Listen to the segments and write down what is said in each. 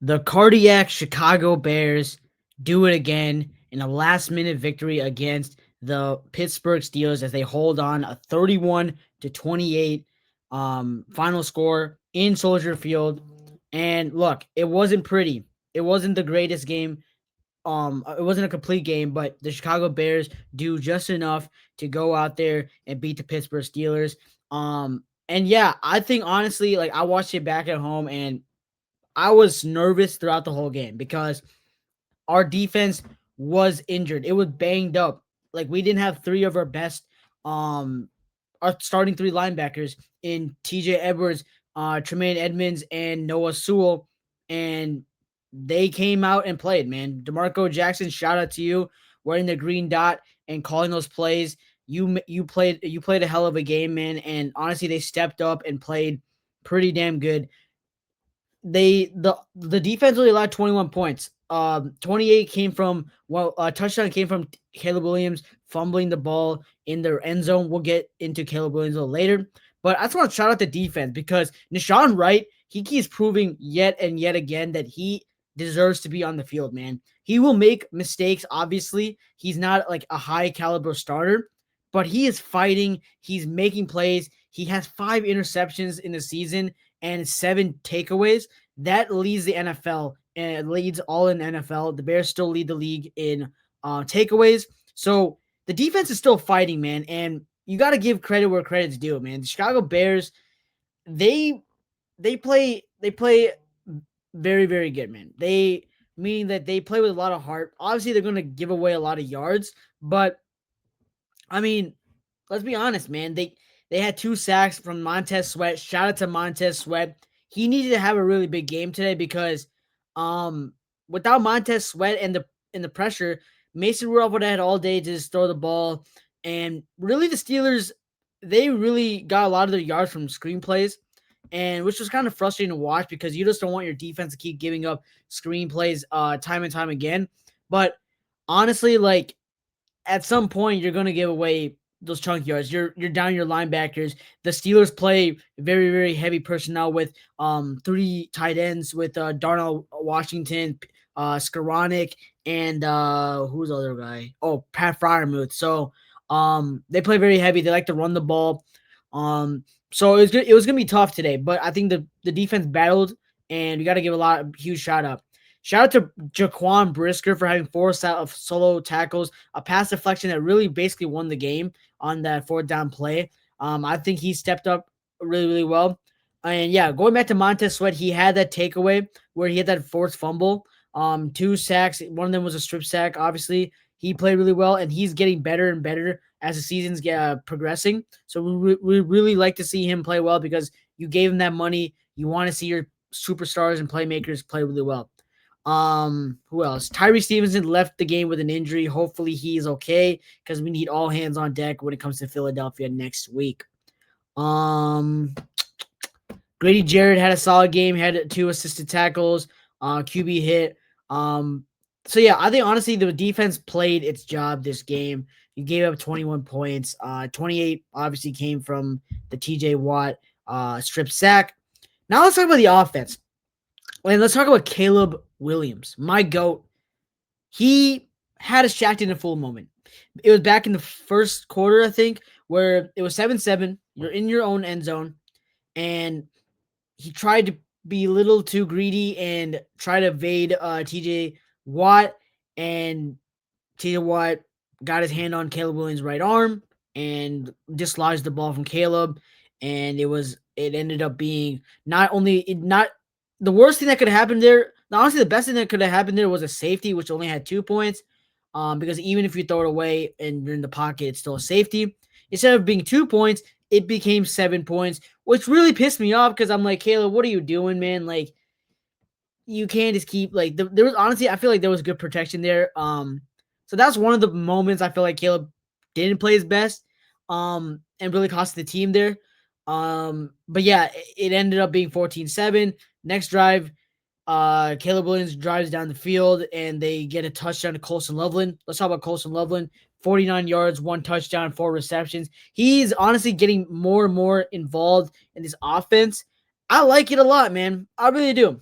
The cardiac Chicago Bears do it again in a last-minute victory against the Pittsburgh Steelers as they hold on a 31-28 final score in Soldier Field. And look, it wasn't pretty. It wasn't the greatest game. It wasn't a complete game, but the Chicago Bears do just enough to go out there and beat the Pittsburgh Steelers. And yeah, I think honestly, like I watched it back at home and I was nervous throughout the whole game because our defense was injured. It was banged up. Like we didn't have three of our best our starting three linebackers in TJ Edwards, Tremaine Edmonds, and Noah Sewell. And they came out and played, man. DeMarco Jackson, shout out to you wearing the green dot and calling those plays. You played a hell of a game, man. And honestly, they stepped up and played pretty damn good. The defense only allowed 21 points. 28 came from a touchdown came from Caleb Williams fumbling the ball in their end zone. We'll get into Caleb Williams a little later, but I just want to shout out the defense because Nishan Wright, he keeps proving yet and yet again that he deserves to be on the field, man. He will make mistakes. Obviously, he's not like a high caliber starter, but he is fighting. He's making plays. He has 5 interceptions in the season and 7 takeaways. That leads the NFL and it leads all in the NFL. The Bears still lead the league in takeaways. So the defense is still fighting, man. And you got to give credit where credit's due, man. The Chicago Bears, they play very, very good, man. They meaning that they play with a lot of heart. Obviously, they're going to give away a lot of yards, but I mean, let's be honest, man. They had 2 sacks from Montez Sweat. Shout out to Montez Sweat. He needed to have a really big game today because without Montez Sweat and the pressure, Mason Rudolph would have had all day to just throw the ball. And really the Steelers, they really got a lot of their yards from screenplays, and which was kind of frustrating to watch because you just don't want your defense to keep giving up screenplays time and time again. But honestly, like at some point you're gonna give away those chunk yards. You're down your linebackers. The Steelers play very, very heavy personnel with 3 tight ends with Darnell Washington, Skoranek, and who's the other guy? Oh, Pat Fryermuth. So they play very heavy. They like to run the ball. So it was gonna be tough today, but I think the defense battled, and we got to give huge shout out. Shout out to Jaquan Brisker for having 4 solo tackles, a pass deflection that really basically won the game on that 4th down play. I think he stepped up really, really well. And yeah, going back to Montez Sweat, he had that takeaway where he had that forced fumble. 2 sacks. One of them was a strip sack. Obviously, he played really well, and he's getting better and better as the season's progressing. So we really like to see him play well because you gave him that money. You want to see your superstars and playmakers play really well. Who else? Tyree Stevenson left the game with an injury. Hopefully he's okay because we need all hands on deck when it comes to Philadelphia next week. Grady Jarrett had a solid game, had 2 assisted tackles, QB hit. So yeah, I think honestly the defense played its job this game. You gave up 21 points. 28 obviously came from the TJ Watt strip sack. Now let's talk about the offense. And let's talk about Caleb Williams, my GOAT. He had a Shaq in a full moment. It was back in the first quarter, I think, where it was 7-7. You're in your own end zone, and he tried to be a little too greedy and try to evade TJ Watt, and TJ Watt got his hand on Caleb Williams' right arm and dislodged the ball from Caleb, and it ended up being not the worst thing that could have happened there. Honestly, the best thing that could have happened there was a safety, which only had 2 points. Because even if you throw it away and you're in the pocket, it's still a safety. Instead of being 2 points, it became 7 points, which really pissed me off because I'm like, Caleb, what are you doing, man? Like, you can't just keep like there was honestly, I feel like there was good protection there. So that's one of the moments I feel like Caleb didn't play his best, and really cost the team there. But yeah, it ended up being 14-7. Next drive, Caleb Williams drives down the field and they get a touchdown to Colson Loveland. Let's talk about Colson Loveland. 49 yards, 1 touchdown, 4 receptions. He's honestly getting more and more involved in this offense. I like it a lot, man. I really do.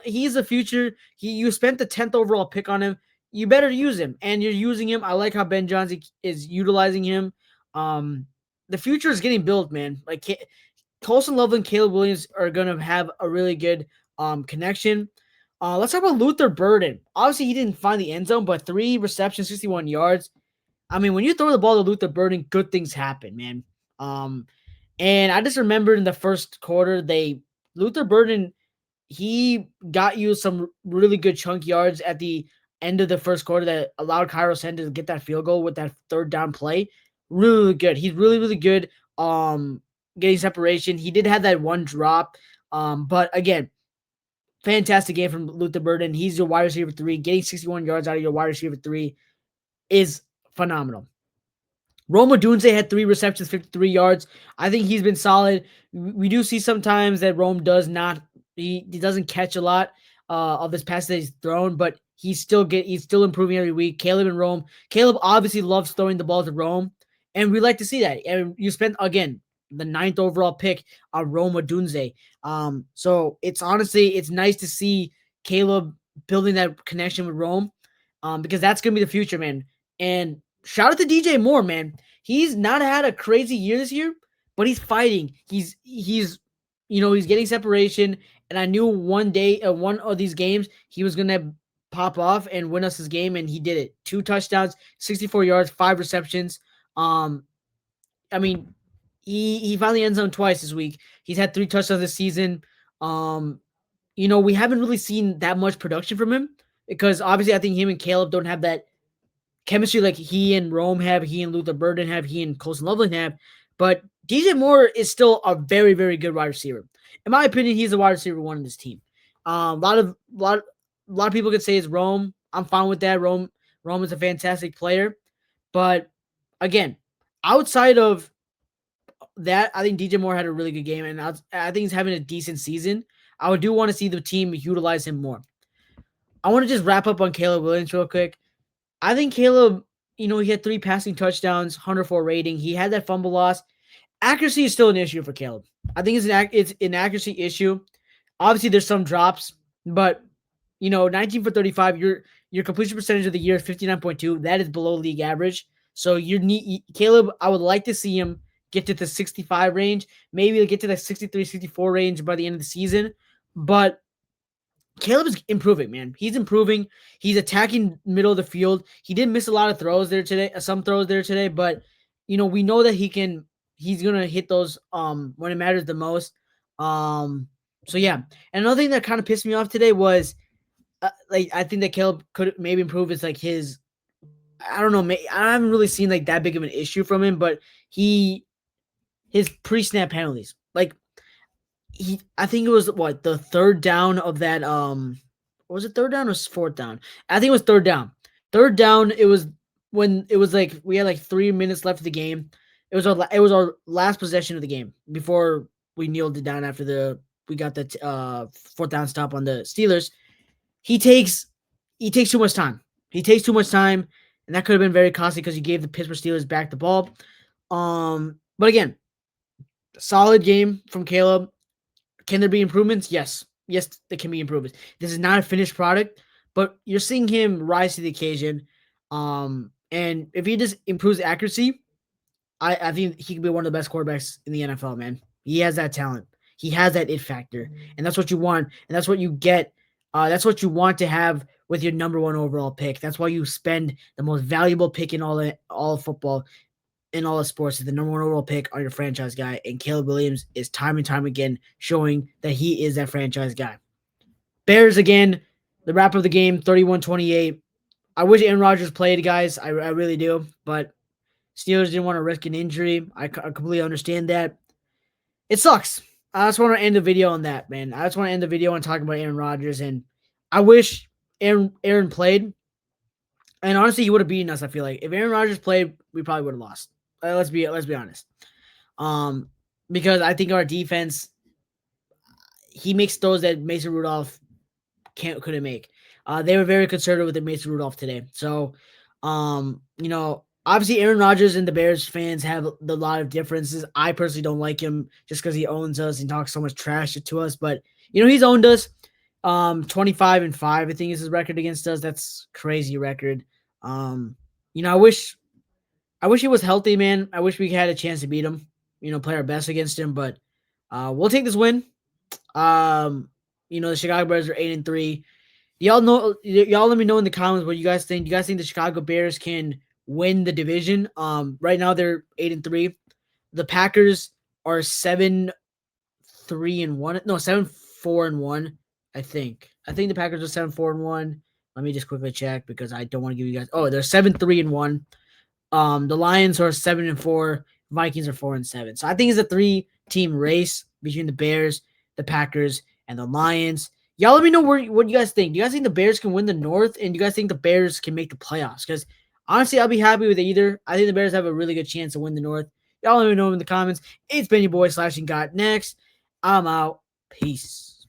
he's the future. You spent the 10th overall pick on him. You better use him, and you're using him. I like how Ben Johnson is utilizing him. Um, the future is getting built, man. Like Colson Loveland, Caleb Williams are gonna have a really good connection. Let's talk about Luther Burden. Obviously, he didn't find the end zone, but 3 receptions, 61 yards. I mean, when you throw the ball to Luther Burden, good things happen, man. Um, and I just remembered in the first quarter, Luther Burden, he got you some really good chunk yards at the end of the first quarter that allowed Cairo Sanders to get that field goal with that third down play. Really, really good. He's really, really good. Getting separation. He did have that one drop. But again, fantastic game from Luther Burden. He's your wide receiver 3. Getting 61 yards out of your wide receiver 3 is phenomenal. Rome Odunze had 3 receptions, 53 yards. I think he's been solid. We do see sometimes that Rome does not, he doesn't catch a lot of his passes that he's thrown, but he's still improving every week. Caleb and Rome. Caleb obviously loves throwing the ball to Rome, and we like to see that. And you spent, again, the 9th overall pick on Rome Odunze. So it's nice to see Caleb building that connection with Rome, because that's going to be the future, man. And shout out to DJ Moore, man. He's not had a crazy year this year, but he's fighting. He's getting separation. And I knew one day, one of these games, he was gonna pop off and win us this game, and he did it. 2 touchdowns, 64 yards, 5 receptions. I mean, he found the end zone twice this week. He's had 3 touchdowns this season. We haven't really seen that much production from him because obviously I think him and Caleb don't have that chemistry like he and Rome have, he and Luther Burden have, he and Colson Loveland have. But DJ Moore is still a very, very good wide receiver. In my opinion, he's the wide receiver 1 in this team. A lot of people could say it's Rome. I'm fine with that. Rome is a fantastic player. But again, outside of that, I think DJ Moore had a really good game, and I think he's having a decent season. I do want to see the team utilize him more. I want to just wrap up on Caleb Williams real quick. I think Caleb, he had 3 passing touchdowns, 104 rating. He had that fumble loss. Accuracy is still an issue for Caleb. I think it's an accuracy issue. Obviously, there's some drops, but 19 for 35. Your completion percentage of the year is 59.2. That is below league average. So Caleb, I would like to see him get to the 65 range, maybe get to the 63, 64 range by the end of the season. But Caleb is improving, man. He's improving. He's attacking middle of the field. He did miss a lot of throws there today, but we know that he's gonna hit those when it matters the most. So yeah. And another thing that kind of pissed me off today was I think that Caleb could maybe improve is like his, I don't know, I haven't really seen like that big of an issue from him, but his pre-snap penalties. Like I think it was the third down of that was it third down or fourth down? I think it was third down. Third down, it was when it was like we had like 3 minutes left of the game. It was our last possession of the game before we kneeled it down after we got the 4th down stop on the Steelers. He takes too much time. He takes too much time, and that could have been very costly because he gave the Pittsburgh Steelers back the ball. But again, solid game from Caleb. Can there be improvements? Yes. Yes, there can be improvements. This is not a finished product, but you're seeing him rise to the occasion. And if he just improves accuracy, I think he could be one of the best quarterbacks in the NFL, man. He has that talent. He has that it factor. And that's what you want. And that's what you get. That's what you want to have with your number 1 overall pick. That's why you spend the most valuable pick in all of football, in all of sports, is the number 1 overall pick on your franchise guy. And Caleb Williams is time and time again showing that he is that franchise guy. Bears again, the wrap of the game, 31-28. I wish Aaron Rodgers played, guys. I really do. But Steelers didn't want to risk an injury. I completely understand that. It sucks. I just want to end the video on that, man. I just want to end the video on talking about Aaron Rodgers. And I wish Aaron played. And honestly, he would have beaten us, I feel like. If Aaron Rodgers played, we probably would have lost. Let's be honest. Because I think our defense, he makes throws that Mason Rudolph couldn't make. They were very conservative with Mason Rudolph today. So, obviously Aaron Rodgers and the Bears fans have a lot of differences. I personally don't like him just because he owns us and talks so much trash to us. But, he's owned us. 25-5, I think is his record against us. That's crazy record. You know, I wish he was healthy, man. I wish we had a chance to beat him. You know, play our best against him, but we'll take this win. You know, the Chicago Bears are 8-3. Y'all let me know in the comments what you guys think. Do you guys think the Chicago Bears can win the division? Right now they're 8-3. The Packers are 7-3-1. No, 7-4-1. I think. I think the Packers are 7-4-1. Let me just quickly check because I don't want to give you guys. Oh, they're 7-3-1. The Lions are 7-4. Vikings are 4-7. So I think it's a 3-team race between the Bears, the Packers, and the Lions. Y'all let me know what you guys think. Do you guys think the Bears can win the North? And do you guys think the Bears can make the playoffs? Because honestly, I'll be happy with either. I think the Bears have a really good chance to win the North. Y'all let me know in the comments. It's been your boy Slashing God. Next, I'm out. Peace.